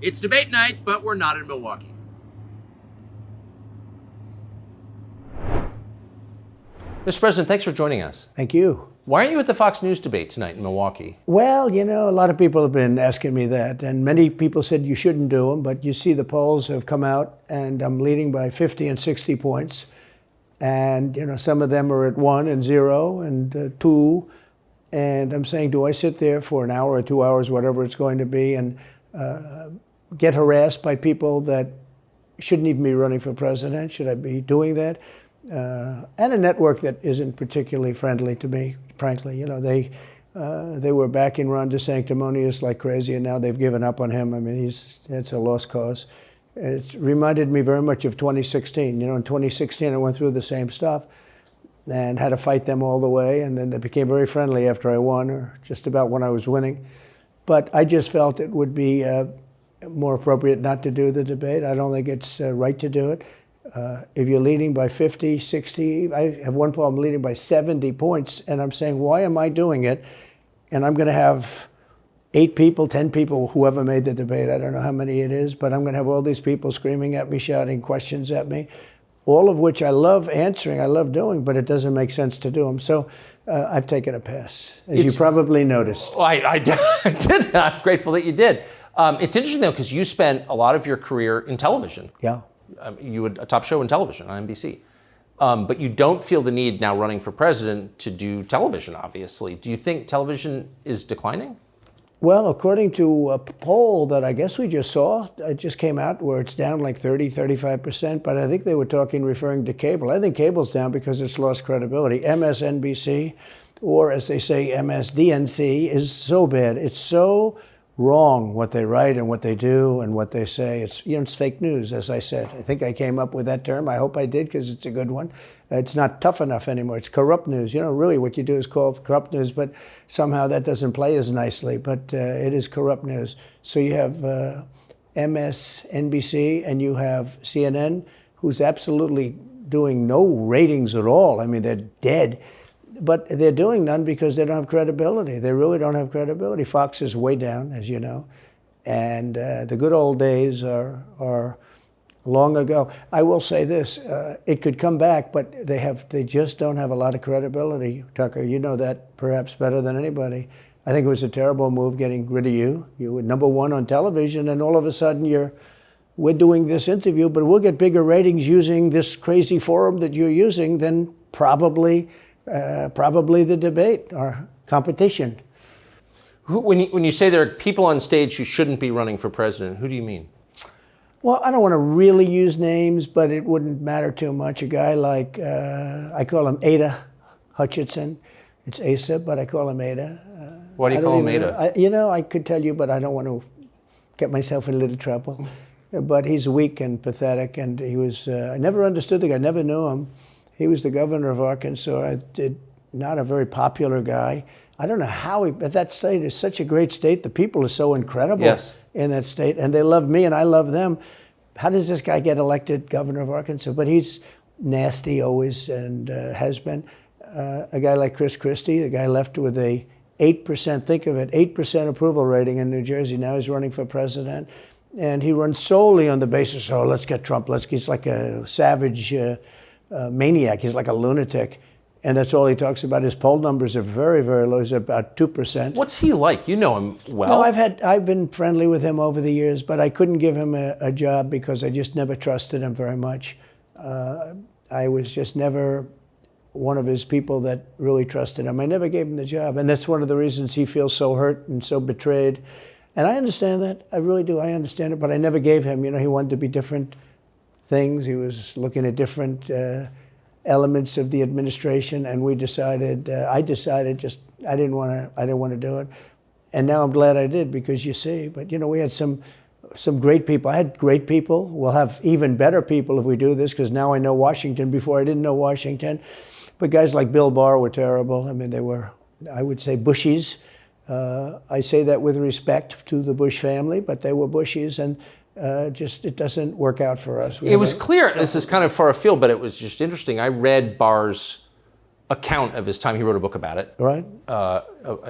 It's debate night, but we're not in Milwaukee. Mr. President, thanks for joining us. Thank you. Why aren't you at the Fox News debate tonight in Milwaukee? Well, you know, a lot of people have been asking me that, and many people said you shouldn't do them, but you see the polls have come out, and I'm leading by 50 and 60 points. And, you know, some of them are at 1 and 0 and 2. And I'm saying, do I sit there for an hour or 2 hours, whatever it's going to be, and get harassed by people that shouldn't even be running for president? Should I be doing that? And a network that isn't particularly friendly to me, frankly. You know, they were backing Ron DeSanctimonious like crazy, and now they've given up on him. I mean, it's a lost cause. It reminded me very much of 2016. You know, in 2016, I went through the same stuff and had to fight them all the way, and then they became very friendly after I won, or just about when I was winning. But I just felt it would be more appropriate not to do the debate. I don't think it's right to do it. If you're leading by 50, 60, I have one problem leading by 70 points, and I'm saying, why am I doing it? And I'm going to have 8 people, 10 people, whoever made the debate, I don't know how many it is, but I'm going to have all these people screaming at me, shouting questions at me, all of which I love answering, I love doing, but it doesn't make sense to do them. So I've taken a pass, as you probably noticed. Well, I did. I'm grateful that you did. It's interesting, though, because you spent a lot of your career in television. Yeah. You had a top show in television on NBC. But you don't feel the need now running for president to do television, obviously. Do you think television is declining? Well, according to a poll that I guess we just saw, it just came out where it's down like 30, 35%, but I think they were referring to cable. I think cable's down because it's lost credibility. MSNBC, or as they say, MSDNC, is so bad. It's so wrong what they write and what they do and what they say. It's, you know, it's fake news, as I said. I think I came up with that term. I hope I did, because it's a good one. It's not tough enough anymore. It's corrupt news. You know, really what you do is call it corrupt news, but somehow that doesn't play as nicely. But it is corrupt news. So you have MSNBC and you have CNN, who's absolutely doing no ratings at all. I mean, they're dead. But they're doing none because they don't have credibility. They really don't have credibility. Fox is way down, as you know. And the good old days are long ago. I will say this, it could come back, but they just don't have a lot of credibility, Tucker. You know that perhaps better than anybody. I think it was a terrible move getting rid of you. You were number 1 on television, and all of a sudden we're doing this interview, but we'll get bigger ratings using this crazy forum that you're using than probably the debate or competition. When you say there are people on stage who shouldn't be running for president, who do you mean? Well, I don't want to really use names, but it wouldn't matter too much. A guy like, I call him Ada Hutchinson. It's Asa, but I call him Ada. Why do you call him Ada? You know, I could tell you, but I don't want to get myself in a little trouble. But he's weak and pathetic, and he was, I never understood the guy, never knew him. He was the governor of Arkansas, not a very popular guy. I don't know how but that state is such a great state. The people are so incredible in that state, and they love me and I love them. How does this guy get elected governor of Arkansas? But he's nasty always, and has been. A guy like Chris Christie, the guy left with a 8%, think of it, 8% approval rating in New Jersey. Now he's running for president. And he runs solely on the basis, oh, let's get Trump. He's like a savage maniac. He's like a lunatic. And that's all he talks about. His poll numbers are very, very low. He's about 2%. What's he like? You know him well. No, I've been friendly with him over the years, but I couldn't give him a job because I just never trusted him very much. I was just never one of his people that really trusted him. I never gave him the job. And that's one of the reasons he feels so hurt and so betrayed. And I understand that. I really do. I understand it. But I never gave him. You know, he wanted to be different things. He was looking at different elements of the administration, and I decided I didn't want to do it. And now I'm glad I did, because you see, but you know, we had some great people. I had great people. We'll have even better people if we do this, because now I know Washington. Before I didn't know Washington. But guys like Bill Barr were terrible. I mean, they were, I would say, Bushies. I say that with respect to the Bush family, but they were Bushies, and it doesn't work out for us. It was clear, this is kind of far afield, but it was just interesting. I read Barr's account of his time. He wrote a book about it. Right.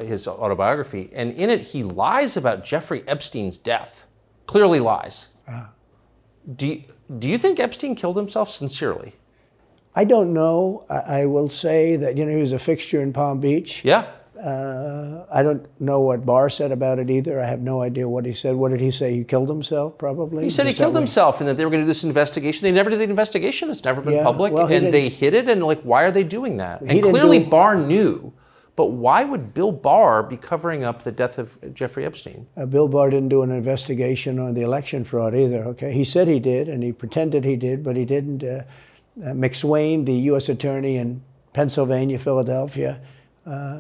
His autobiography. And in it, he lies about Jeffrey Epstein's death clearly lies. Do you think Epstein killed himself sincerely? I don't know. I will say that, he was a fixture in Palm Beach. Yeah. I don't know what Barr said about it either. I have no idea what he said. What did he say? He killed himself, probably? He said he killed himself and that they were going to do this investigation. They never did the investigation. It's never been public. Well, and they hid it. And why are they doing that? And clearly Barr knew. But why would Bill Barr be covering up the death of Jeffrey Epstein? Bill Barr didn't do an investigation on the election fraud either, okay? He said he did, and he pretended he did, but he didn't. McSwain, the U.S. attorney in Pennsylvania, Philadelphia,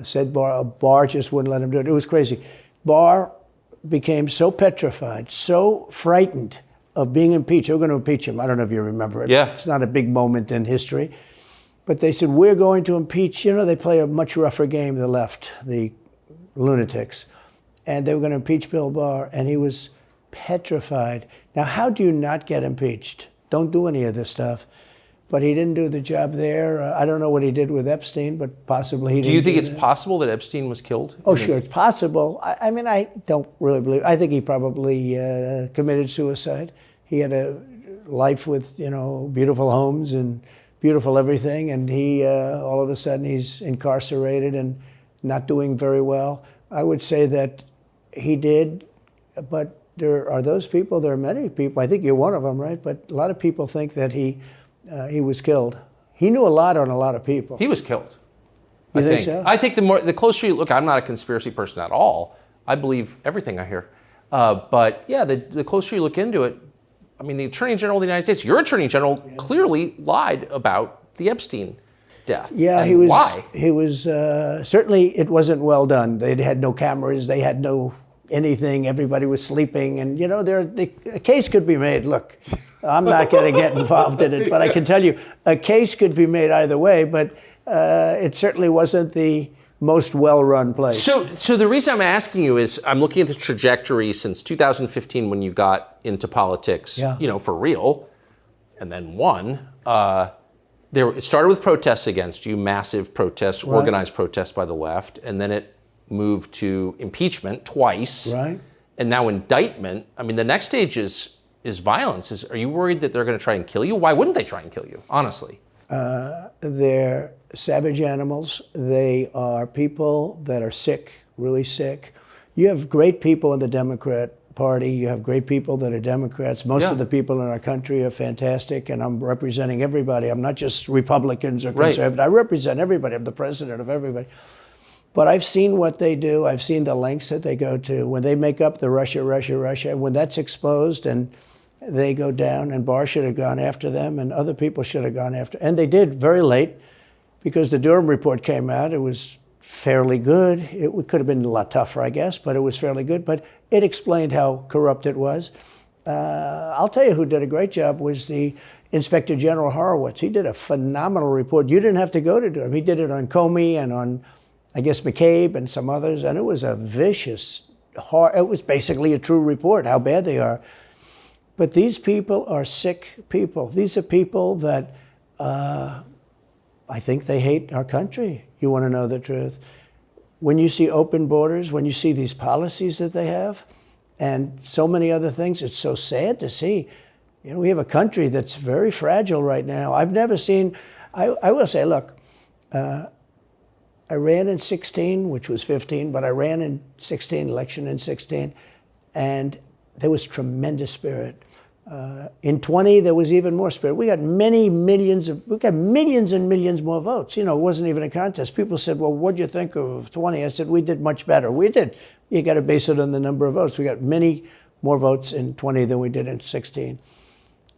said Barr just wouldn't let him do it. It was crazy. Barr became so petrified, so frightened of being impeached. They were going to impeach him. I don't know if you remember it. Yeah. It's not a big moment in history. But they said, we're going to impeach. They play a much rougher game, the left, the lunatics. And they were going to impeach Bill Barr, and he was petrified. Now, how do you not get impeached? Don't do any of this stuff. But he didn't do the job there. I don't know what he did with Epstein, but possibly he didn't. Do you think it's possible that Epstein was killed? Oh, sure, it's possible. I mean, I don't really believe. I think he probably committed suicide. He had a life with, beautiful homes and beautiful everything, and he all of a sudden he's incarcerated and not doing very well. I would say that he did, but there are those people. There are many people. I think you're one of them, right? But a lot of people think that he was killed. He knew a lot on a lot of people. He was killed. You think so? I think the closer you look, I'm not a conspiracy person at all. I believe everything I hear. But yeah, the closer you look into it, I mean, the Attorney General of the United States, your Attorney General, clearly lied about the Epstein death. Yeah, and he was. Why? He was certainly. It wasn't well done. They had no cameras. They had no anything. Everybody was sleeping, and a case could be made. Look, I'm not going to get involved in it, but I can tell you, a case could be made either way. But it certainly wasn't the most well-run place. So the reason I'm asking you is I'm looking at the trajectory since 2015 when you got into politics, for real, and then won. It started with protests against you, massive protests, organized protests by the left, and then it moved to impeachment twice, right? And now indictment. I mean, the next stage is violence. Are you worried that they're going to try and kill you? Why wouldn't they try and kill you, honestly? They're savage animals. They are people that are sick, really sick. You have great people in the Democrat Party. You have great people that are Democrats. Most of the people in our country are fantastic, and I'm representing everybody. I'm not just Republicans or conservatives. Right. I represent everybody. I'm the president of everybody. But I've seen what they do. I've seen the lengths that they go to. When they make up the Russia, when that's exposed and they go down, and Barr should have gone after them, and other people should have gone after. And they did very late, because the Durham report came out. It was fairly good. It could have been a lot tougher, I guess, but it was fairly good. But it explained how corrupt it was. I'll tell you who did a great job was the Inspector General Horowitz. He did a phenomenal report. You didn't have to go to Durham. He did it on Comey and on, I guess, McCabe and some others, and it was a vicious, it was basically a true report, how bad they are. But these people are sick people. These are people that I think they hate our country. You want to know the truth. When you see open borders, when you see these policies that they have, and so many other things, it's so sad to see. We have a country that's very fragile right now. I've never seen, I will say, look, I ran in 16, which was 15, but I ran in 16, election in 16, and there was tremendous spirit. In 20, there was even more spirit. We got millions and millions more votes. It wasn't even a contest. People said, well, what do you think of 20? I said, we did much better. We did. You got to base it on the number of votes. We got many more votes in 20 than we did in 16.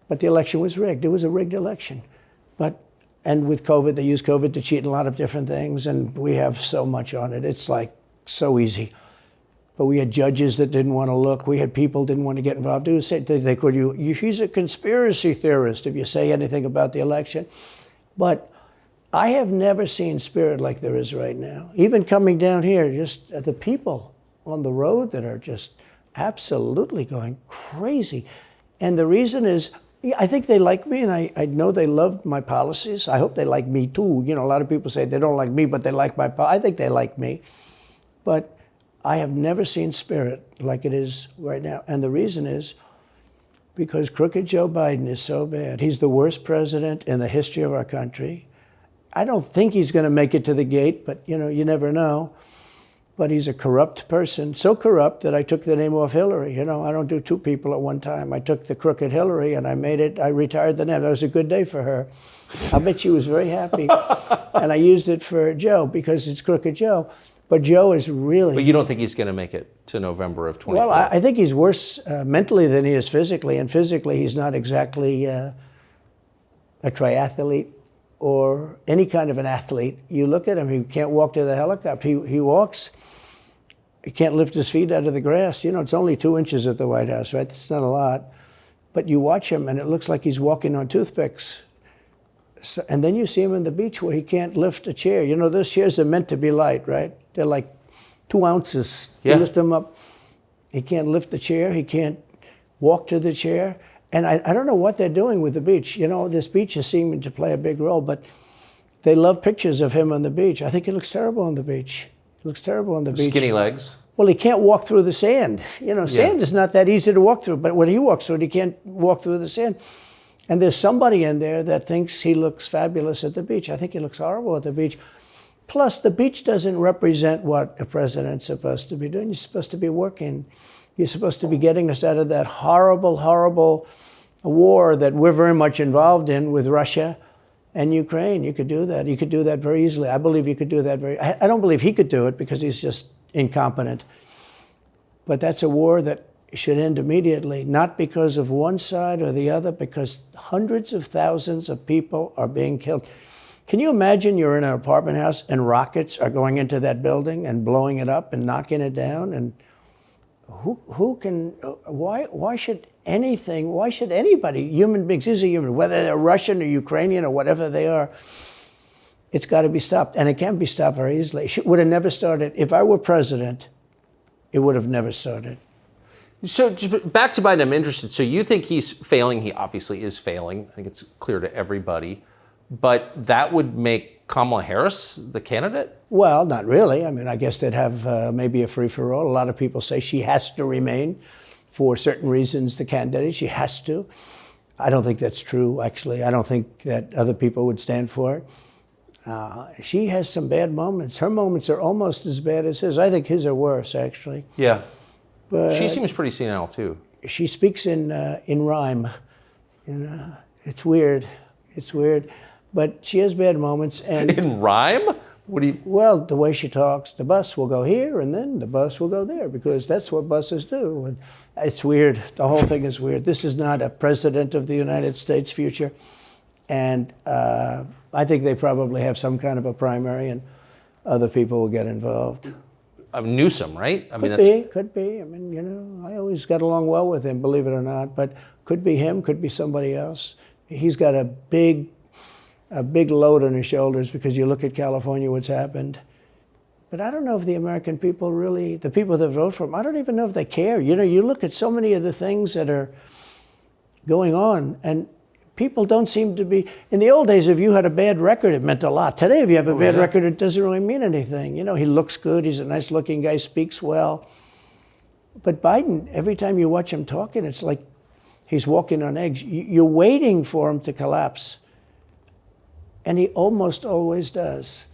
But the election was rigged. It was a rigged election. And with COVID, they used COVID to cheat in a lot of different things, and we have so much on it. It's like so easy. But we had judges that didn't want to look. We had people didn't want to get involved. They called you, he's a conspiracy theorist if you say anything about the election. But I have never seen spirit like there is right now. Even coming down here, just the people on the road that are just absolutely going crazy. And the reason is, I think they like me, and I know they love my policies. I hope they like me too. A lot of people say they don't like me, but they like my policies. I think they like me. But I have never seen spirit like it is right now. And the reason is because crooked Joe Biden is so bad. He's the worst president in the history of our country. I don't think he's going to make it to the gate, but you never know. But he's a corrupt person, so corrupt that I took the name off Hillary. I don't do two people at one time. I took the crooked Hillary and I retired the name. That was a good day for her. I bet she was very happy. And I used it for Joe because it's crooked Joe. But Joe is really... But you don't think he's going to make it to November of 24? Well, I think he's worse mentally than he is physically. And physically, he's not exactly a triathlete or any kind of an athlete. You look at him, he can't walk to the helicopter. He walks, he can't lift his feet out of the grass. It's only 2 inches at the White House, right? That's not a lot. But you watch him, and it looks like he's walking on toothpicks. So, and then you see him on the beach where he can't lift a chair. Those chairs are meant to be light, right? They're like 2 ounces. Yeah. You lift them up. He can't lift the chair. He can't walk to the chair. And I don't know what they're doing with the beach. This beach is seeming to play a big role, but they love pictures of him on the beach. I think he looks terrible on the beach. He looks terrible on the beach. Skinny legs. Well, he can't walk through the sand. Sand is not that easy to walk through, but when he walks through it, he can't walk through the sand. And there's somebody in there that thinks he looks fabulous at the beach. I think he looks horrible at the beach. Plus, the beach doesn't represent what a president's supposed to be doing. You're supposed to be working. You're supposed to be getting us out of that horrible, horrible war that we're very much involved in with Russia and Ukraine. You could do that. You could do that very easily. I believe you could do that I don't believe he could do it because he's just incompetent. But that's a war that should end immediately, not because of one side or the other, because hundreds of thousands of people are being killed. Can you imagine you're in an apartment house and rockets are going into that building and blowing it up and knocking it down? And why should anybody, human beings, is a human, whether they're Russian or Ukrainian or whatever they are, it's got to be stopped. And it can be stopped very easily. It would have never started. If I were president, it would have never started. So back to Biden, I'm interested. So you think he's failing? He obviously is failing. I think it's clear to everybody. But that would make Kamala Harris the candidate? Well, not really. I guess they'd have maybe a free-for-all. A lot of people say she has to remain for certain reasons the candidate. She has to. I don't think that's true, actually. I don't think that other people would stand for it. She has some bad moments. Her moments are almost as bad as his. I think his are worse, actually. Yeah. But she seems pretty senile, too. She speaks in rhyme. It's weird. It's weird. But she has bad moments. And in rhyme? What do you... Well, the way she talks, the bus will go here and then the bus will go there because that's what buses do. And it's weird. The whole thing is weird. This is not a president of the United States future. And I think they probably have some kind of a primary and other people will get involved. Newsom, right? Could be. I always got along well with him, believe it or not. But could be him, could be somebody else. He's got a big load on his shoulders because you look at California, what's happened. But I don't know if the American people really, the people that vote for him, I don't even know if they care. You look at so many of the things that are going on, and people don't seem to be, in the old days, if you had a bad record, it meant a lot. Today, if you have a bad record, it doesn't really mean anything. He looks good, he's a nice looking guy, speaks well. But Biden, every time you watch him talking, it's like he's walking on eggs. You're waiting for him to collapse. And he almost always does.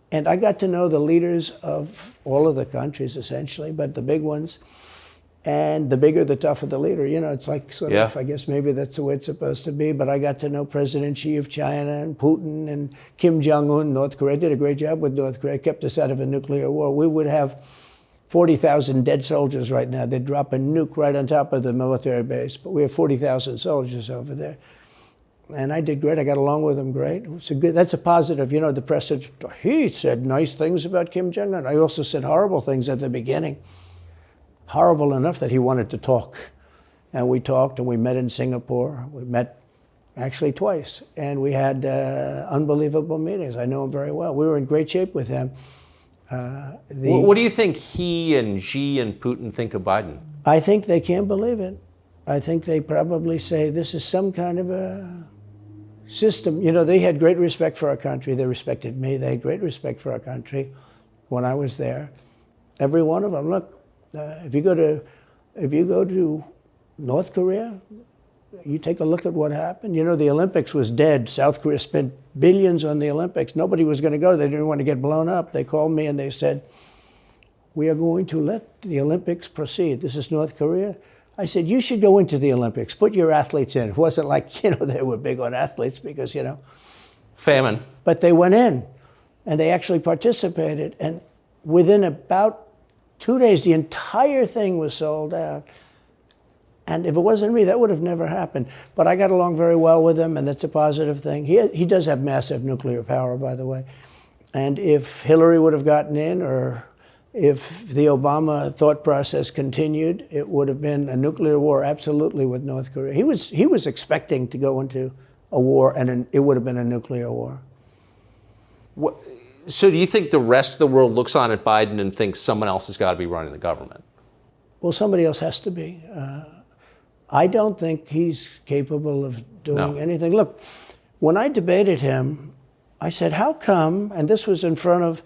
And I got to know the leaders of all of the countries, essentially, but the big ones. And the bigger, the tougher the leader. It's like sort of, I guess maybe that's the way it's supposed to be. But I got to know President Xi of China and Putin and Kim Jong-un, North Korea. Did a great job with North Korea, kept us out of a nuclear war. We would have 40,000 dead soldiers right now. They'd drop a nuke right on top of the military base. But we have 40,000 soldiers over there. And I did great. I got along with him great. That's a positive. The press said, he said nice things about Kim Jong-un. I also said horrible things at the beginning. Horrible enough that he wanted to talk. And we talked and we met in Singapore. We met actually twice. And we had unbelievable meetings. I know him very well. We were in great shape with him. What do you think he and Xi and Putin think of Biden? I think they can't believe it. I think they probably say this is some kind of a system. They had great respect for our country. They respected me. They had great respect for our country when I was there. Every one of them. Look, if you go to North Korea, you take a look at what happened. You know, the Olympics was dead. South Korea spent billions on the Olympics. Nobody was going to go. They didn't want to get blown up. They called me and they said, we are going to let the Olympics proceed. This is North Korea. I said, you should go into the Olympics. Put your athletes in. It wasn't like, you know, they were big on athletes because, you know. Famine. But they went in and they actually participated. And within about 2 days, the entire thing was sold out. And if it wasn't me, that would have never happened. But I got along very well with him, and that's a positive thing. He does have massive nuclear power, by the way. And if Hillary would have gotten in, or if the Obama thought process continued, it would have been a nuclear war, absolutely, with North Korea. He was expecting to go into a war, and it would have been a nuclear war. So do you think the rest of the world looks on at Biden and thinks someone else has got to be running the government? Well, somebody else has to be. I don't think he's capable of doing anything. Look, when I debated him, I said, how come, and this was in front of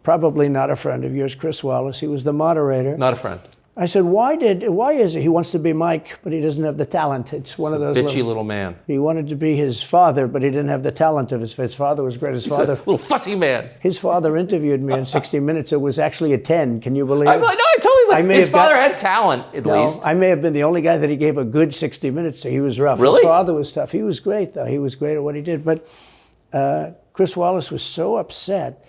probably not a friend of yours, Chris Wallace. He was the moderator. Not a friend. I said, why is it he wants to be Mike, but he doesn't have the talent? It's one of those bitchy little man. He wanted to be his father, but he didn't have the talent of his father was great. He's a little fussy man. His father interviewed me in 60 Minutes. It was actually a 10. Can you believe it? No, I totally. His father had talent, at least. I may have been the only guy that he gave a good 60 Minutes to. He was rough. Really? His father was tough. He was great, though. He was great at what he did. But Chris Wallace was so upset.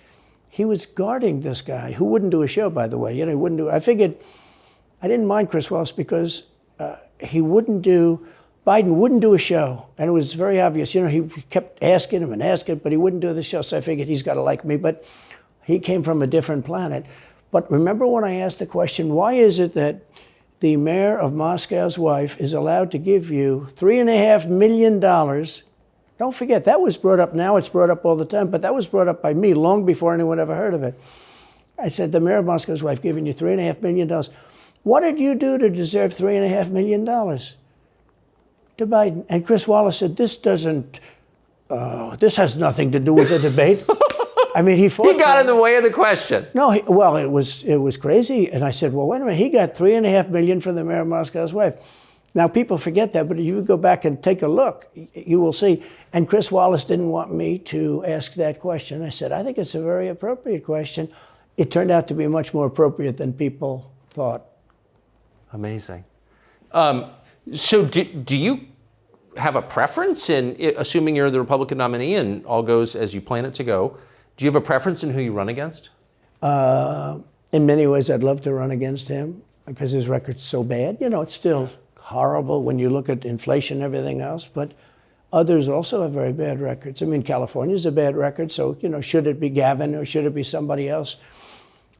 He was guarding this guy who wouldn't do a show, by the way. You know, he wouldn't do. I figured. I didn't mind Chris Wallace because Biden wouldn't do a show. And it was very obvious. You know, he kept asking him and asking, but he wouldn't do the show. So I figured he's got to like me. But he came from a different planet. But remember when I asked the question, why is it that the mayor of Moscow's wife is allowed to give you $3.5 million? Don't forget, that was brought up. Now it's brought up all the time. But that was brought up by me long before anyone ever heard of it. I said, the mayor of Moscow's wife giving you $3.5 million. What did you do to deserve $3.5 million? To Biden. And Chris Wallace said, this has nothing to do with the debate. I mean, he got in the way of the question. No, it was crazy. And I said, well, wait a minute. He got $3.5 million from the mayor of Moscow's wife. Now, people forget that, but if you go back and take a look, you will see. And Chris Wallace didn't want me to ask that question. I said, I think it's a very appropriate question. It turned out to be much more appropriate than people thought. Amazing. So do you have a preference in, assuming you're the Republican nominee and all goes as you plan it to go, do you have a preference in who you run against? In many ways, I'd love to run against him because his record's so bad. You know, it's still horrible when you look at inflation and everything else, but others also have very bad records. I mean, California's a bad record, so, you know, should it be Gavin or should it be somebody else?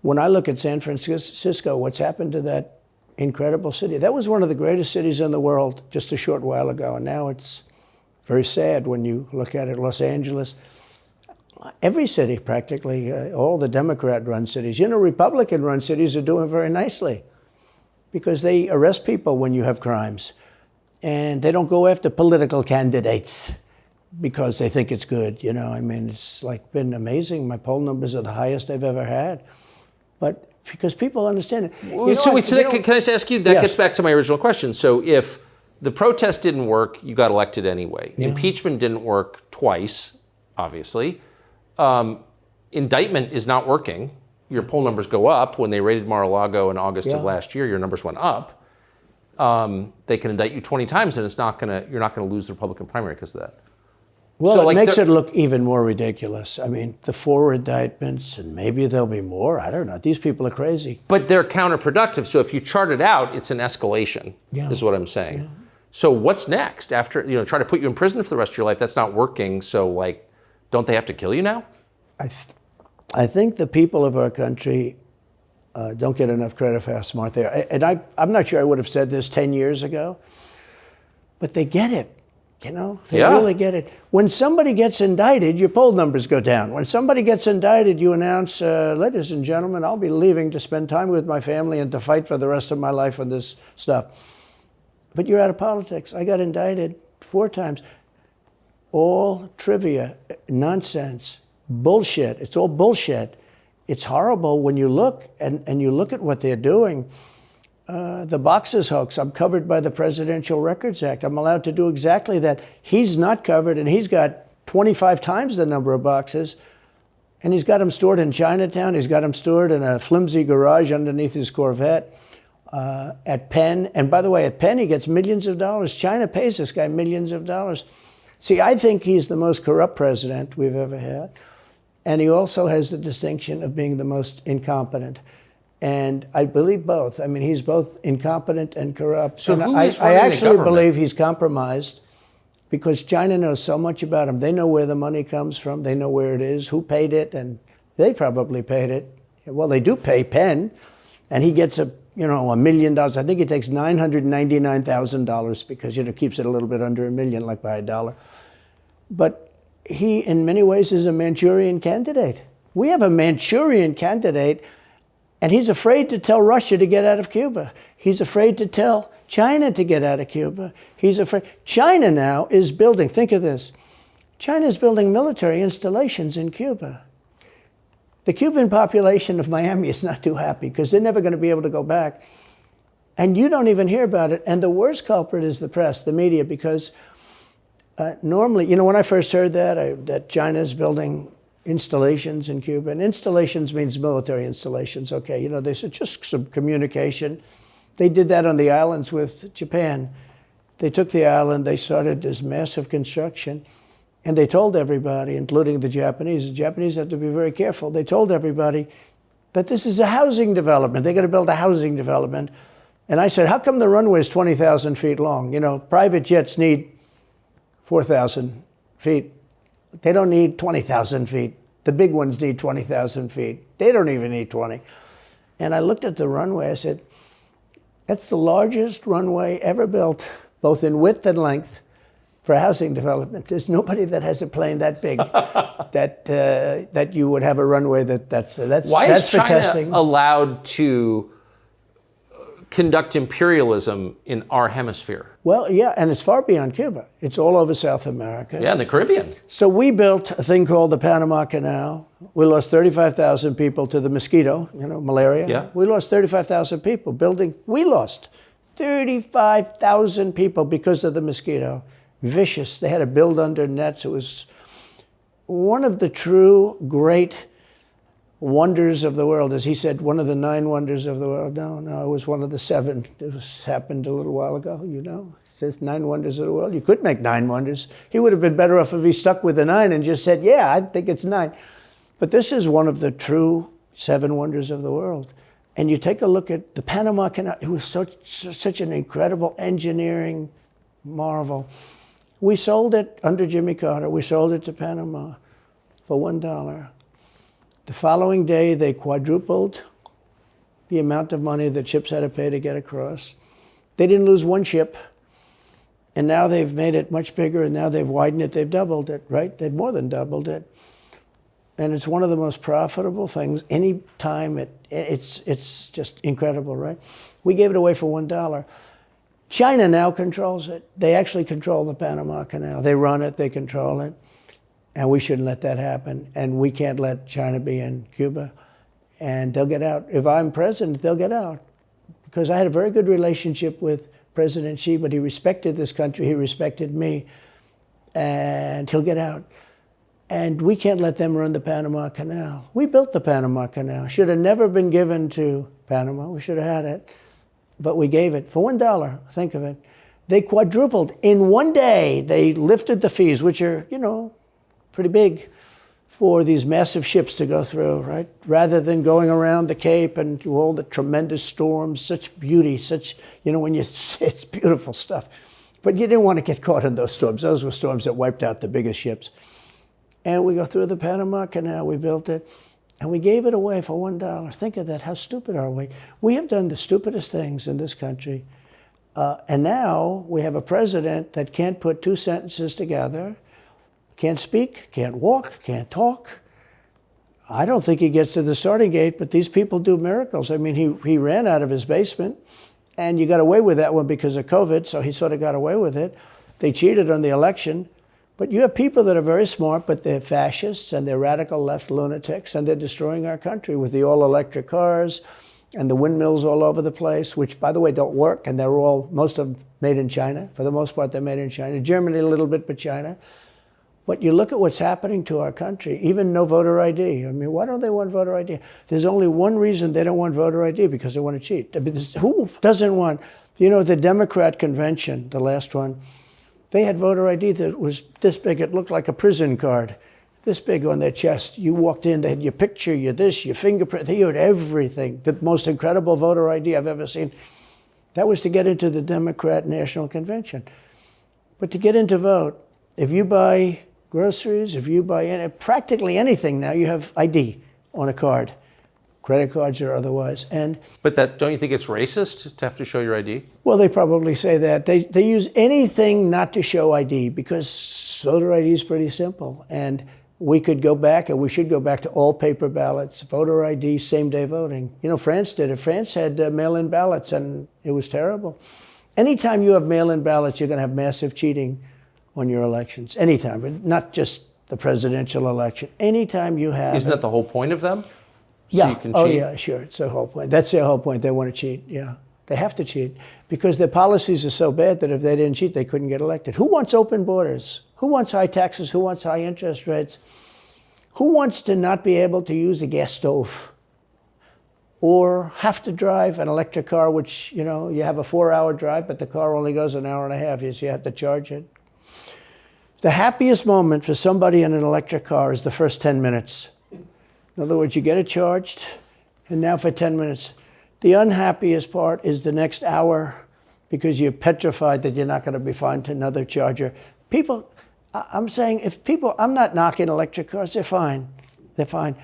When I look at San Francisco, what's happened to that incredible city. That was one of the greatest cities in the world just a short while ago, and now it's very sad when you look at it. Los Angeles, every city practically, all the Democrat-run cities. You know, Republican-run cities are doing very nicely because they arrest people when you have crimes, and they don't go after political candidates because they think it's good. You know, I mean, it's like been amazing. My poll numbers are the highest I've ever had, but because people understand it. Can I just ask you, that gets back to my original question. So if the protest didn't work, you got elected anyway. Yeah. Impeachment didn't work twice, obviously. Indictment is not working. Your poll numbers go up. When they raided Mar-a-Lago in August of last year, your numbers went up. They can indict you 20 times and you're not gonna lose the Republican primary because of that. Well, so it makes it look even more ridiculous. I mean, the 4 indictments, and maybe there'll be more. I don't know. These people are crazy. But they're counterproductive. So if you chart it out, it's an escalation, is what I'm saying. Yeah. So what's next? After, try to put you in prison for the rest of your life. That's not working. So, don't they have to kill you now? I think the people of our country don't get enough credit for how smart they are. And I'm not sure I would have said this 10 years ago, but they get it. You know, they really get it. When somebody gets indicted, your poll numbers go down. When somebody gets indicted, you announce, ladies and gentlemen, I'll be leaving to spend time with my family and to fight for the rest of my life on this stuff. But you're out of politics. I got indicted 4 times. All trivia, nonsense, bullshit. It's all bullshit. it's horrible when you look and you look at what they're doing. The boxes hoax, I'm covered by the Presidential Records Act. I'm allowed to do exactly that. He's not covered, and he's got 25 times the number of boxes, and he's got them stored in Chinatown. He's got them stored in a flimsy garage underneath his Corvette at Penn. And by the way, at Penn, he gets millions of dollars. China pays this guy millions of dollars. See, I think he's the most corrupt president we've ever had. And he also has the distinction of being the most incompetent. And I believe both. I mean, he's both incompetent and corrupt. So and who I is running actually the government? believe he's compromised because China knows so much about him. They know where the money comes from. They know where it is, who paid it, and they probably paid it. Well, they do pay Penn, and he gets $1 million. I think he takes $999,000 because keeps it a little bit under $1 million, like by $1. But he, in many ways, is a Manchurian candidate. We have a Manchurian candidate. And he's afraid to tell Russia to get out of Cuba. He's afraid to tell China to get out of Cuba. He's afraid. China now is building, think of this, China is building military installations in Cuba. The Cuban population of Miami is not too happy because they're never going to be able to go back. And you don't even hear about it. And the worst culprit is the press, the media, because normally, when I first heard that China's building installations in Cuba, and installations means military installations, okay, they said just some communication. They did that on the islands with Japan. They took the island, they started this massive construction, and they told everybody, including the Japanese have to be very careful, they told everybody that this is a housing development. They're going to build a housing development. And I said, how come the runway is 20,000 feet long? Private jets need 4,000 feet. They don't need 20,000 feet. The big ones need 20,000 feet. They don't even need 20. And I looked at the runway. I said, that's the largest runway ever built, both in width and length, for housing development. There's nobody that has a plane that big that you would have a runway that's Why that's is for China testing. allowed to conduct imperialism in our hemisphere? Well, yeah, and it's far beyond Cuba. It's all over South America. Yeah, in the Caribbean. So we built a thing called the Panama Canal. We lost 35,000 people to the mosquito, malaria. Yeah. We lost 35,000 people building. We lost 35,000 people because of the mosquito. Vicious. They had to build under nets. It was one of the true great wonders of the world. As he said, one of the 9 wonders of the world. No, it was one of the 7. It happened a little while ago, It says 9 wonders of the world. You could make 9 wonders. He would have been better off if he stuck with the 9 and just said, yeah, I think it's 9. But this is one of the true 7 wonders of the world. And you take a look at the Panama Canal. It was such an incredible engineering marvel. We sold it under Jimmy Carter. We sold it to Panama for $1. The following day, they quadrupled the amount of money that ships had to pay to get across. They didn't lose one ship. And now they've made it much bigger, and now they've widened it. They've doubled it, right? They've more than doubled it. And it's one of the most profitable things. Any time it's just incredible, right? We gave it away for $1. China now controls it. They actually control the Panama Canal. They run it, they control it. And we shouldn't let that happen. And we can't let China be in Cuba. And they'll get out. If I'm president, they'll get out. Because I had a very good relationship with President Xi, but he respected this country, he respected me. And he'll get out. And we can't let them run the Panama Canal. We built the Panama Canal. Should have never been given to Panama. We should have had it. But we gave it for $1. Think of it. They quadrupled. In one day, they lifted the fees, which are, pretty big, for these massive ships to go through, right? Rather than going around the Cape and through all the tremendous storms, such beauty, it's beautiful stuff. But you didn't want to get caught in those storms. Those were storms that wiped out the biggest ships. And we go through the Panama Canal, we built it, and we gave it away for $1. Think of that, how stupid are we? We have done the stupidest things in this country. And now we have a president that can't put 2 sentences together, can't speak, can't walk, can't talk. I don't think he gets to the starting gate, but these people do miracles. I mean, he ran out of his basement, and you got away with that one because of COVID, so he sort of got away with it. They cheated on the election, But you have people that are very smart, but they're fascists and they're radical left lunatics, and they're destroying our country with the all-electric cars and the windmills all over the place, which, by the way, don't work, and they're all, most of them made in China. For the most part, they're made in China. Germany a little bit, but China. But you look at what's happening to our country, even no voter ID. I mean, why don't they want voter ID? There's only one reason they don't want voter ID, because they want to cheat. I mean, who doesn't want, the Democrat convention, the last one, they had voter ID that was this big. It looked like a prison card, this big on their chest. You walked in, they had your picture, your this, your fingerprint. They had everything. The most incredible voter ID I've ever seen. That was to get into the Democrat National Convention. But to get in to vote, if you buy groceries, if you buy practically anything now, you have ID on a card. Credit cards or otherwise. But don't you think it's racist to have to show your ID? Well, they probably say that. They use anything not to show ID, because voter ID is pretty simple. And we could go back, and we should go back to all paper ballots, voter ID, same-day voting. France did it. France had mail-in ballots, and it was terrible. Anytime you have mail-in ballots, you're going to have massive cheating on your elections. Anytime, but not just the presidential election. Anytime you have... Isn't that the whole point of them? Yeah. So you can cheat? Oh, yeah, sure. It's their whole point. That's their whole point. They want to cheat. Yeah. They have to cheat because their policies are so bad that if they didn't cheat, they couldn't get elected. Who wants open borders? Who wants high taxes? Who wants high interest rates? Who wants to not be able to use a gas stove or have to drive an electric car, which, you have a 4-hour drive, but the car only goes an hour and a half, so you have to charge it. The happiest moment for somebody in an electric car is the first 10 minutes. In other words, you get it charged, and now for 10 minutes. The unhappiest part is the next hour, because you're petrified that you're not going to be found another charger. People, I'm saying, I'm not knocking electric cars, they're fine. They're fine.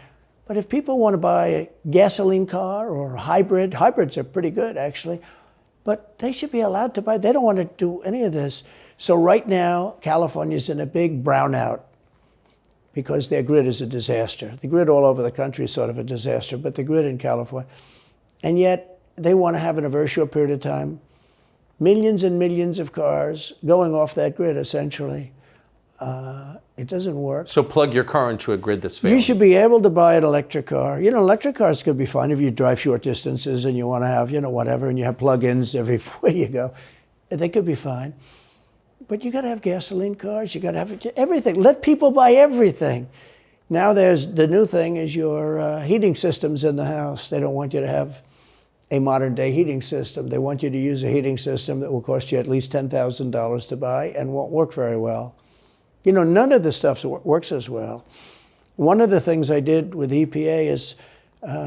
But if people want to buy a gasoline car or a hybrid, hybrids are pretty good, actually, but they should be allowed to buy. They don't want to do any of this. So right now, California's in a big brownout, because their grid is a disaster. The grid all over the country is sort of a disaster, but the grid in California. And yet, they want to have in a very short period of time, millions and millions of cars going off that grid, essentially. It doesn't work. So plug your car into a grid that's failing. You should be able to buy an electric car. Electric cars could be fine if you drive short distances and you want to have, whatever, and you have plug-ins everywhere you go. They could be fine. But you got to have gasoline cars. You got to have everything. Let people buy everything. Now the new thing is your heating systems in the house. They don't want you to have a modern day heating system. They want you to use a heating system that will cost you at least $10,000 to buy and won't work very well. None of the stuff works as well. One of the things I did with EPA is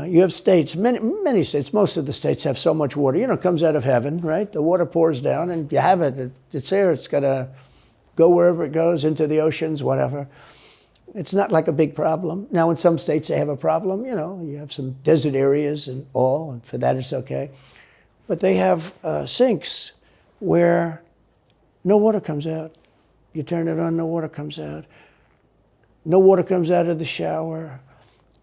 you have states, many states, most of the states have so much water. It comes out of heaven, right? The water pours down and you have it. It's there. It's got to go wherever it goes, into the oceans, whatever. It's not like a big problem. Now, in some states, they have a problem. You have some desert areas and all, and for that, it's okay. But they have sinks where no water comes out. You turn it on, no water comes out. No water comes out of the shower.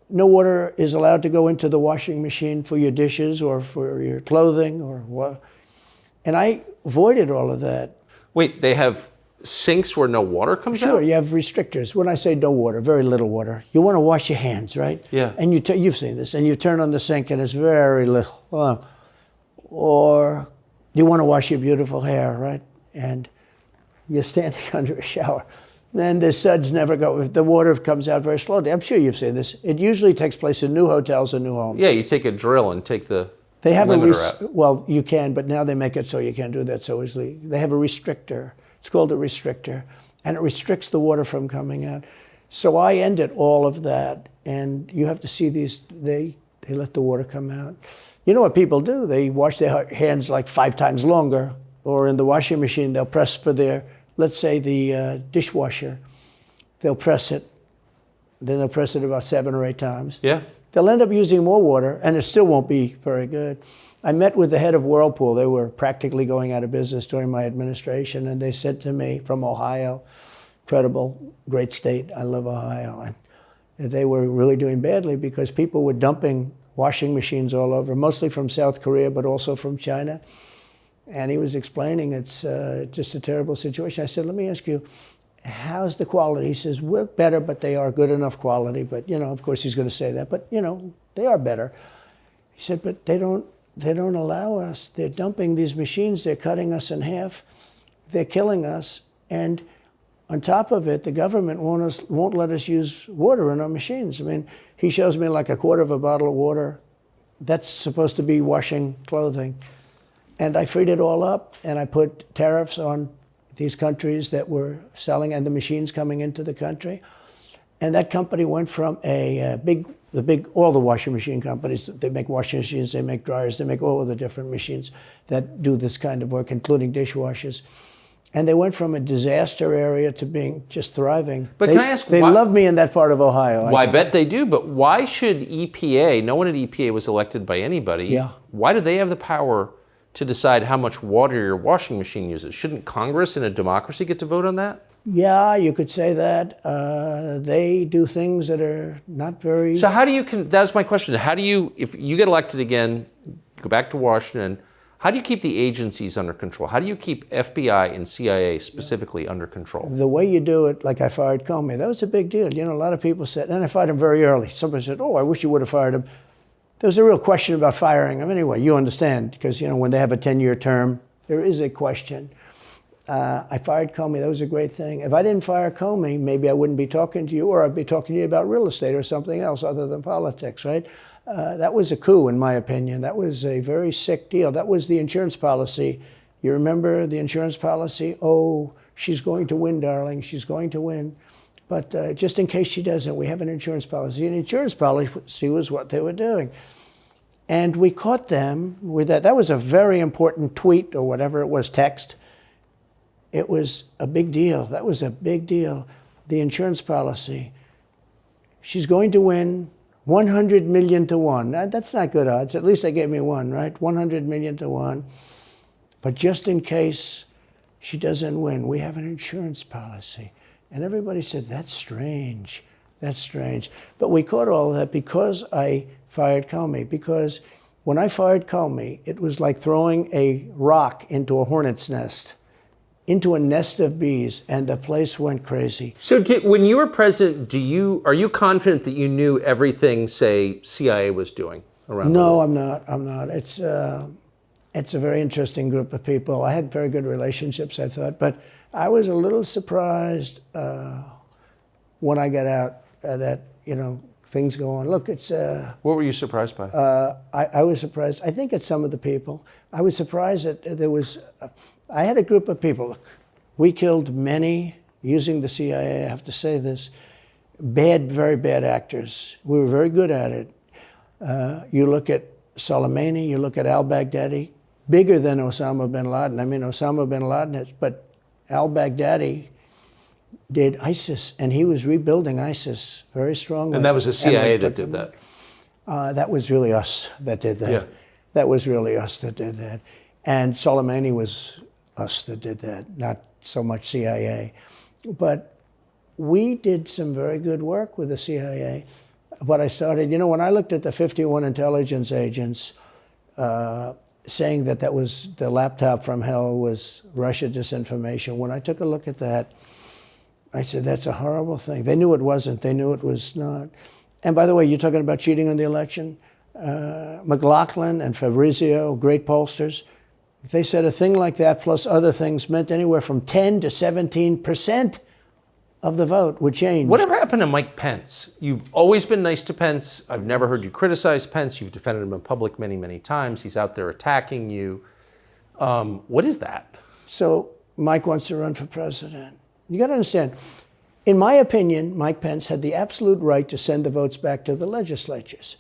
No water is allowed to go into the washing machine for your dishes or for your clothing or what. And I avoided all of that. Wait, they have sinks where no water comes out? Sure, you have restrictors. When I say no water, very little water. You want to wash your hands, right? Yeah. And you've seen this. And you turn on the sink and it's very little. Or you want to wash your beautiful hair, right? And you're standing under a shower. Then the suds never go. The water comes out very slowly. I'm sure you've seen this. It usually takes place in new hotels and new homes. Yeah, you take a drill and take the they have limiter out. Well, you can, but now they make it so you can't do that so easily. They have a restrictor. It's called a restrictor, and it restricts the water from coming out. So I ended all of that, and you have to see these. They let the water come out. You know what people do? They wash their hands like 5 times longer, or in the washing machine, they'll press for their. Let's say the dishwasher, they'll press it, then they'll press it about 7 or 8 times. Yeah. They'll end up using more water, and it still won't be very good. I met with the head of Whirlpool. They were practically going out of business during my administration, and they said to me, from Ohio, incredible, great state, I love Ohio, and they were really doing badly because people were dumping washing machines all over, mostly from South Korea, but also from China. And he was explaining it's just a terrible situation. I said, let me ask you, how's the quality? He says, we're better, but they are good enough quality. But, of course he's going to say that, but, they are better. He said, but they don't allow us. They're dumping these machines. They're cutting us in half. They're killing us. And on top of it, the government won't let us use water in our machines. I mean, he shows me like a quarter of a bottle of water. That's supposed to be washing clothing. And I freed it all up, and I put tariffs on these countries that were selling and the machines coming into the country. And that company went from all the washing machine companies, they make washing machines, they make dryers, they make all of the different machines that do this kind of work, including dishwashers. And they went from a disaster area to being just thriving. But can I ask, they love me in that part of Ohio. Well, I bet they do, but why should EPA, no one at EPA was elected by anybody, yeah. Why do they have the power to decide how much water your washing machine uses? Shouldn't Congress in a democracy get to vote on that? Yeah, you could say that. They do things that are not very... So how do you, that's my question, how do you, if you get elected again, go back to Washington, how do you keep the agencies under control? How do you keep FBI and CIA specifically under control? The way you do it, like I fired Comey, that was a big deal. A lot of people said, and I fired him very early. Somebody said, oh, I wish you would have fired him. There was a real question about firing him. Anyway, you understand, because, when they have a 10-year term, there is a question. I fired Comey. That was a great thing. If I didn't fire Comey, maybe I wouldn't be talking to you, or I'd be talking to you about real estate or something else other than politics, right? That was a coup, in my opinion. That was a very sick deal. That was the insurance policy. You remember the insurance policy? Oh, she's going to win, darling. She's going to win. But just in case she doesn't, we have an insurance policy. And insurance policy was what they were doing. And we caught them with that. That was a very important tweet or whatever it was, text. It was a big deal. That was a big deal. The insurance policy. She's going to win 100 million to 1. That's not good odds. At least they gave me one, right? 100 million to 1. But just in case she doesn't win, we have an insurance policy. And everybody said, that's strange. That's strange. But we caught all that because I fired Comey. Because when I fired Comey, it was like throwing a rock into a hornet's nest, into a nest of bees, and the place went crazy. So when you were president, are you confident that you knew everything, say, CIA was doing around the world? No, I'm not. It's a very interesting group of people. I had very good relationships, I thought, but I was a little surprised when I got out that, things go on. Look, it's... What were you surprised by? I was surprised. I think it's some of the people. I was surprised that there was... I had a group of people. Look, we killed many, using the CIA, I have to say this, very bad actors. We were very good at it. You look at Soleimani, you look at al-Baghdadi, bigger than Osama bin Laden. I mean, Osama bin Laden, but al-Baghdadi did ISIS, and he was rebuilding ISIS very strongly. And that was the CIA that did that? That was really us that did that. Yeah. That was really us that did that. And Soleimani was us that did that, not so much CIA. But we did some very good work with the CIA. But I started, when I looked at the 51 intelligence agents saying that was the laptop from hell was Russia disinformation, when I took a look at that, I said, that's a horrible thing. They knew it wasn't. They knew it was not. And by the way, you're talking about cheating on the election? McLaughlin and Fabrizio, great pollsters, they said a thing like that plus other things meant anywhere from 10 to 17% of the vote would change. Whatever happened to Mike Pence? You've always been nice to Pence. I've never heard you criticize Pence. You've defended him in public many, many times. He's out there attacking you. What is that? So Mike wants to run for president. You got to understand, in my opinion, Mike Pence had the absolute right to send the votes back to the legislatures.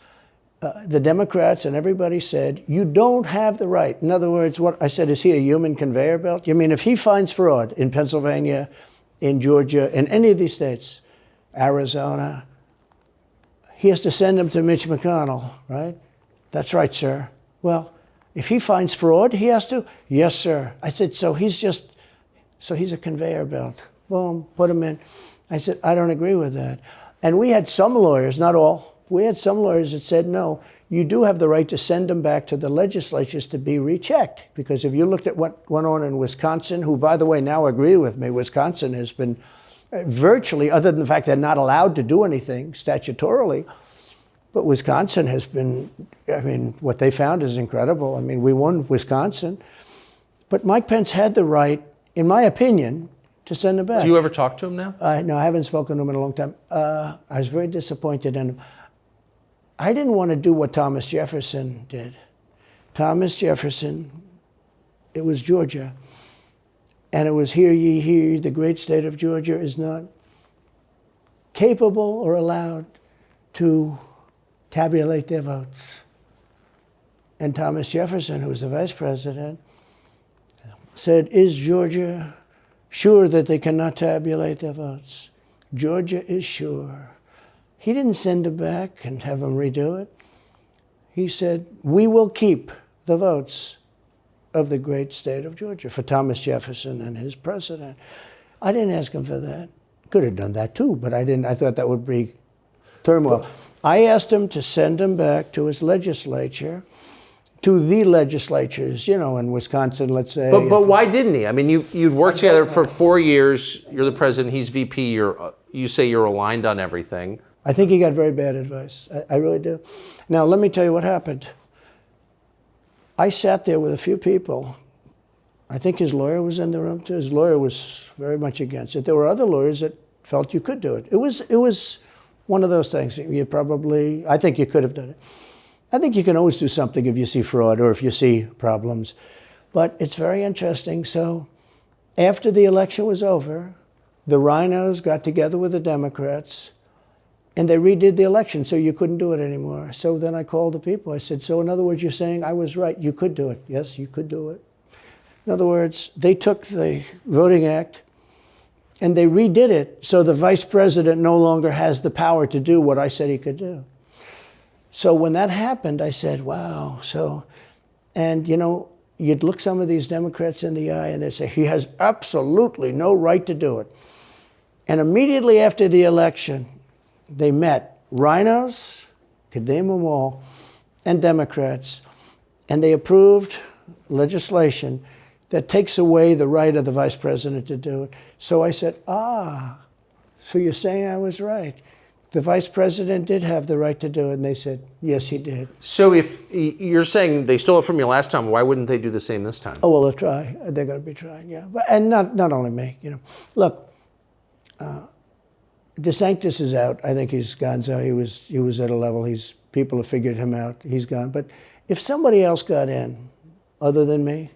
The Democrats and everybody said, you don't have the right. In other words, what I said, is he a human conveyor belt? You mean if he finds fraud in Pennsylvania, in Georgia, in any of these states, Arizona, he has to send them to Mitch McConnell, right? That's right, sir. Well, if he finds fraud, he has to? Yes, sir. I said, so he's a conveyor belt. Boom, put him in. I said, I don't agree with that. And we had some lawyers, not all, we had some lawyers that said, no, you do have the right to send them back to the legislatures to be rechecked. Because if you looked at what went on in Wisconsin, who, by the way, now agree with me, Wisconsin has been virtually, other than the fact they're not allowed to do anything statutorily. But Wisconsin has been, I mean, what they found is incredible. I mean, we won Wisconsin. But Mike Pence had the right, in my opinion, to send him back. Do you ever talk to him now? No, I haven't spoken to him in a long time. I was very disappointed in him. I didn't want to do what Thomas Jefferson did. Thomas Jefferson, it was Georgia. And it was, hear ye, hear ye, the great state of Georgia is not capable or allowed to tabulate their votes. And Thomas Jefferson, who was the vice president, said, is Georgia sure that they cannot tabulate their votes? Georgia is sure. He didn't send him back and have him redo it. He said, we will keep the votes of the great state of Georgia for Thomas Jefferson and his president. I didn't ask him for that. Could have done that too, but I didn't. I thought that would be turmoil. I asked him to send him back to his legislature, to the legislatures, you know, in Wisconsin, let's say. But why didn't he? I mean, you'd worked together for 4 years. You're the president. He's VP. You say you're aligned on everything. I think he got very bad advice. I really do. Now, let me tell you what happened. I sat there with a few people. I think his lawyer was in the room too. His lawyer was very much against it. There were other lawyers that felt you could do it. It was one of those things. I think you could have done it. I think you can always do something if you see fraud or if you see problems. But it's very interesting. So after the election was over, the rhinos got together with the Democrats and they redid the election, so you couldn't do it anymore. So then I called the people. I said, so in other words, you're saying I was right. You could do it. Yes, you could do it. In other words, they took the Voting Act and they redid it so the vice president no longer has the power to do what I said he could do. So when that happened, I said, wow. And you know, you'd look some of these Democrats in the eye and they'd say, he has absolutely no right to do it. And immediately after the election, they met rhinos, could name them all, and Democrats, and they approved legislation that takes away the right of the vice president to do it. So I said, so you're saying I was right. The vice president did have the right to do it, and they said, yes, he did. So if you're saying they stole it from you last time, why wouldn't they do the same this time? Oh, well, they'll try. They're going to be trying, yeah. And not only me, you know. Look, DeSantis is out. I think he's gone. So he was at a level. People have figured him out. He's gone. But if somebody else got in, other than me,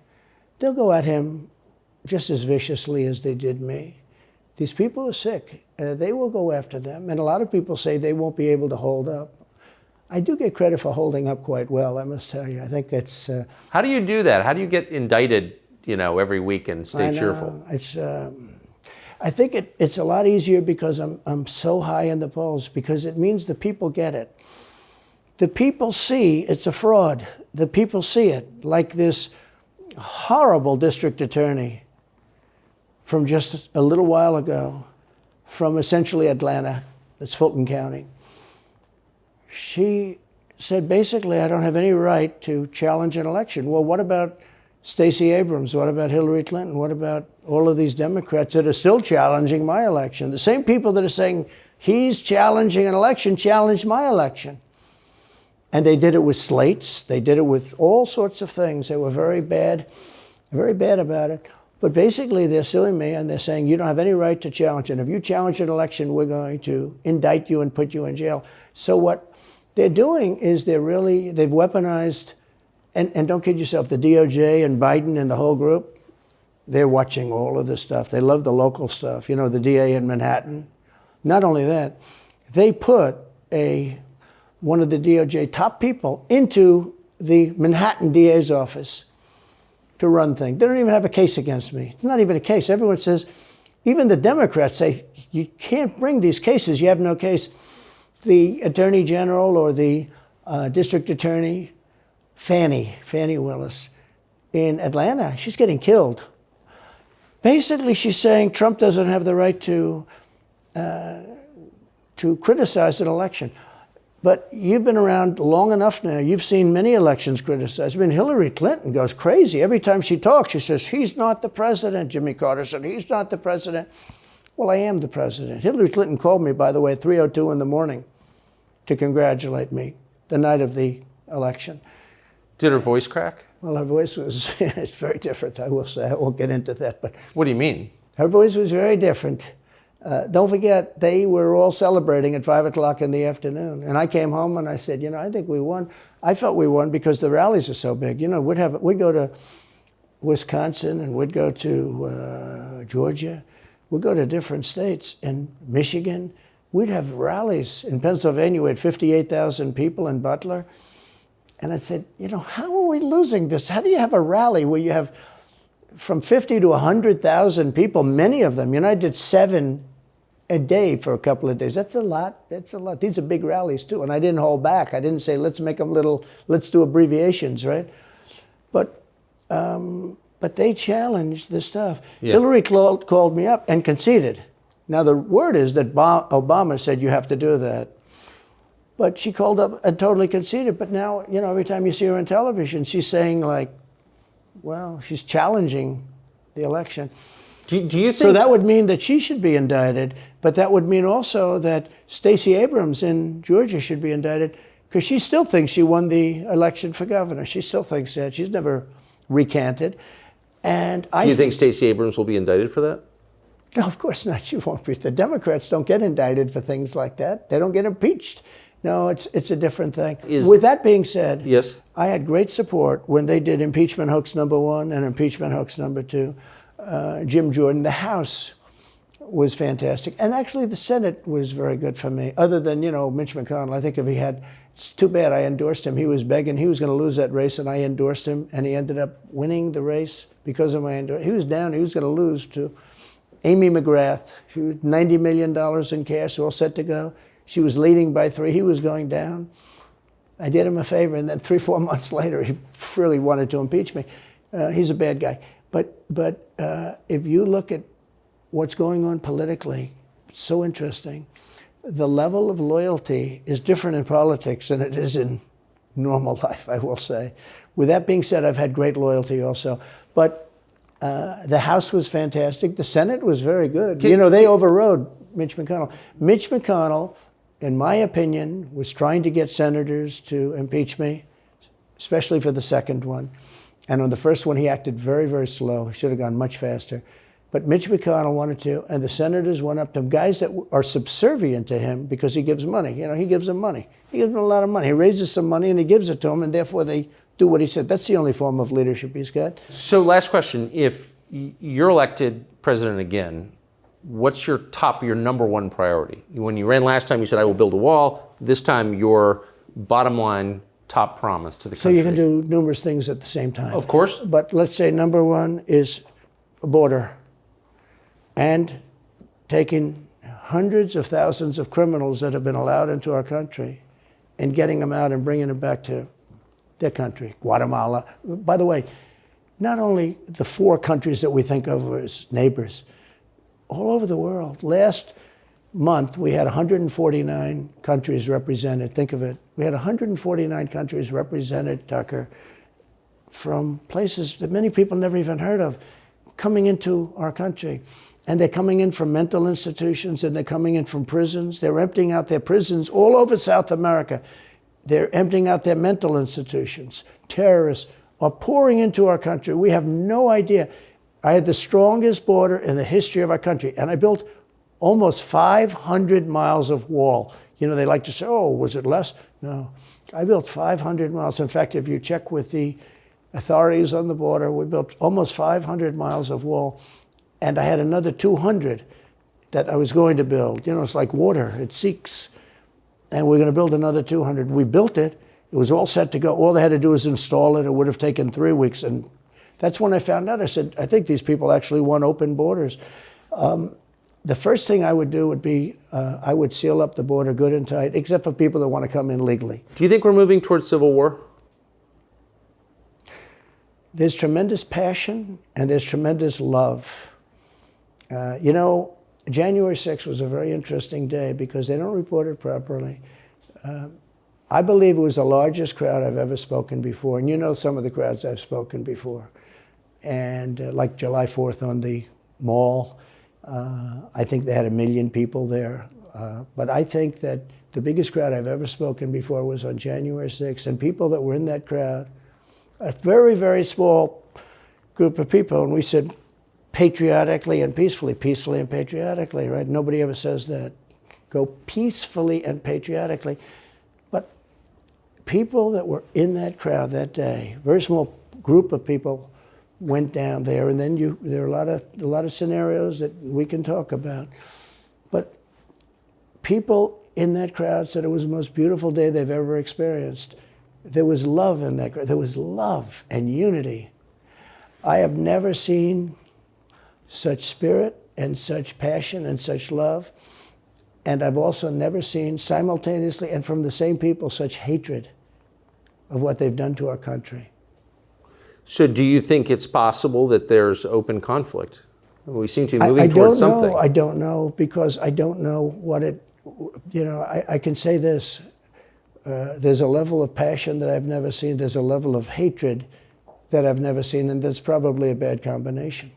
they'll go at him just as viciously as they did me. These people are sick. They will go after them. And a lot of people say they won't be able to hold up. I do get credit for holding up quite well, I must tell you. I think it's... How do you do that? How do you get indicted, you know, every week and stay cheerful? I think it's a lot easier because I'm so high in the polls, because it means the people get it. The people see it's a fraud. The people see it. Like this horrible district attorney from just a little while ago, from essentially Atlanta, that's Fulton County. She said, basically, I don't have any right to challenge an election. Well, what about Stacey Abrams? What about Hillary Clinton? What about all of these Democrats that are still challenging my election? The same people that are saying he's challenging an election challenged my election. And they did it with slates. They did it with all sorts of things. They were very bad about it. But basically, they're suing me and they're saying you don't have any right to challenge it. If you challenge an election, we're going to indict you and put you in jail. So what they're doing is they've weaponized, and don't kid yourself, the DOJ and Biden and the whole group, they're watching all of this stuff. They love the local stuff. You know, the DA in Manhattan. Not only that, they put one of the DOJ top people into the Manhattan DA's office to run things. They don't even have a case against me. It's not even a case. Everyone says, even the Democrats say, you can't bring these cases. You have no case. The Attorney General or the District Attorney, Fannie Willis, in Atlanta, she's getting killed. Basically, she's saying Trump doesn't have the right to criticize an election. But you've been around long enough now. You've seen many elections criticized. I mean, Hillary Clinton goes crazy. Every time she talks, she says, he's not the president. Jimmy Carter said, he's not the president. Well, I am the president. Hillary Clinton called me, by the way, at 3:02 in the morning to congratulate me the night of the election. Did her voice crack? Well, her voice was, it's very different, I will say. I won't get into that. But what do you mean? Her voice was very different. Don't forget, they were all celebrating at 5 o'clock in the afternoon. And I came home and I said, I think we won. I felt we won because the rallies are so big. We'd go to Wisconsin and we'd go to Georgia. We'd go to different states. In Michigan, we'd have rallies. In Pennsylvania, we had 58,000 people in Butler. And I said, how are we losing this? How do you have a rally where you have from 50 to 100,000 people, many of them? I did 7 a day for a couple of days. That's a lot. That's a lot. These are big rallies too. And I didn't hold back. I didn't say, let's make them let's do abbreviations, right? But they challenged the stuff. Yeah. Hillary called me up and conceded. Now the word is that Obama said you have to do that. But she called up and totally conceded. But now, every time you see her on television, she's saying she's challenging the election. Do you think? So that would mean that she should be indicted, but that would mean also that Stacey Abrams in Georgia should be indicted because she still thinks she won the election for governor. She still thinks that. She's never recanted. And do you think Stacey Abrams will be indicted for that? No, of course not. She won't be. The Democrats don't get indicted for things like that. They don't get impeached. No, it's a different thing. With that being said, yes, I had great support when they did impeachment hoax #1 and impeachment hoax #2. Jim Jordan, the House was fantastic. And actually the Senate was very good for me, other than, Mitch McConnell. I think it's too bad I endorsed him. He was begging, he was going to lose that race, and I endorsed him, and he ended up winning the race because of my endorsement. He was down, he was going to lose to Amy McGrath. She was $90 million in cash, all set to go. She was leading by 3, he was going down. I did him a favor, and then 3-4 months later, he really wanted to impeach me. He's a bad guy. But if you look at what's going on politically, it's so interesting. The level of loyalty is different in politics than it is in normal life, I will say. With that being said, I've had great loyalty also. But the House was fantastic. The Senate was very good. They overrode Mitch McConnell. Mitch McConnell, in my opinion, was trying to get senators to impeach me, especially for the second one. And on the first one, he acted very, very slow. He should have gone much faster. But Mitch McConnell wanted to, and the senators went up to him, guys that are subservient to him because he gives money. He gives them money. He gives them a lot of money. He raises some money and he gives it to them, and therefore they do what he said. That's the only form of leadership he's got. So last question. If you're elected president again, what's your number one priority? When you ran last time, you said, I will build a wall. This time, your bottom line top promise to the country. So you can do numerous things at the same time. Of course. But let's say number one is a border and taking hundreds of thousands of criminals that have been allowed into our country and getting them out and bringing them back to their country, Guatemala. By the way, not only the 4 countries that we think of as neighbors, all over the world. Last month, we had 149 countries represented. Think of it. We had 149 countries represented, Tucker, from places that many people never even heard of, coming into our country. And they're coming in from mental institutions, and they're coming in from prisons. They're emptying out their prisons all over South America. They're emptying out their mental institutions. Terrorists are pouring into our country. We have no idea. I had the strongest border in the history of our country, and I built almost 500 miles of wall. They like to say, oh, was it less? No. I built 500 miles. In fact, if you check with the authorities on the border, we built almost 500 miles of wall, and I had another 200 that I was going to build. It's like water. It seeks. And we're going to build another 200. We built it. It was all set to go. All they had to do was install it. It would have taken 3 weeks. And that's when I found out. I said, I think these people actually want open borders. The first thing I would do would be I would seal up the border good and tight, except for people that want to come in legally. Do you think we're moving towards civil war? There's tremendous passion and there's tremendous love. January 6th was a very interesting day because they don't report it properly. I believe it was the largest crowd I've ever spoken before. And some of the crowds I've spoken before. And like July 4th on the Mall, I think they had 1 million people there. But I think that the biggest crowd I've ever spoken before was on January 6th, and people that were in that crowd, a very, very small group of people, and we said patriotically and peacefully and patriotically, right? Nobody ever says that. Go peacefully and patriotically. But people that were in that crowd that day, very small group of people, went down there, and then there are a lot of scenarios that we can talk about. But people in that crowd said it was the most beautiful day they've ever experienced. There was love in that crowd. There was love and unity. I have never seen such spirit and such passion and such love. And I've also never seen simultaneously and from the same people such hatred of what they've done to our country. So do you think it's possible that there's open conflict? We seem to be moving towards something. I don't know, because I don't know what it, I can say this. There's a level of passion that I've never seen. There's a level of hatred that I've never seen, and that's probably a bad combination.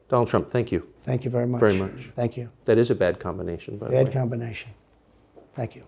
Donald Trump, thank you. Thank you very much. Very much. Thank you. That is a bad combination, by the way. Bad combination. Thank you.